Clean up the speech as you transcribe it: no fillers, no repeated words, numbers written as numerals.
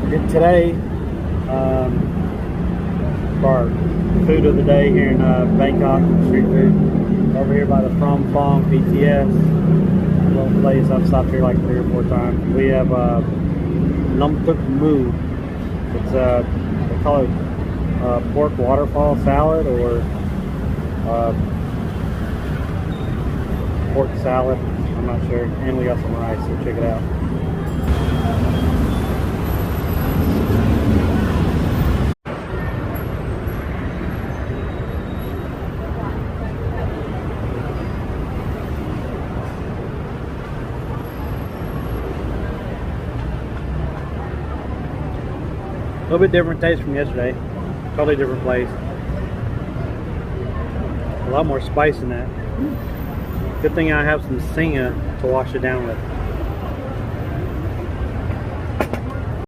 Today, for our food of the day here in Bangkok Street Food, over here by the From Fong BTS, little place. I've stopped here like 3 or 4 times. We have Num Tuk Moo. It's they call it pork waterfall salad or pork salad. I'm not sure. And we got some rice, so check it out. A little bit different taste from yesterday. Totally different place. A lot more spice in that. Good thing I have some Singa to wash it down with.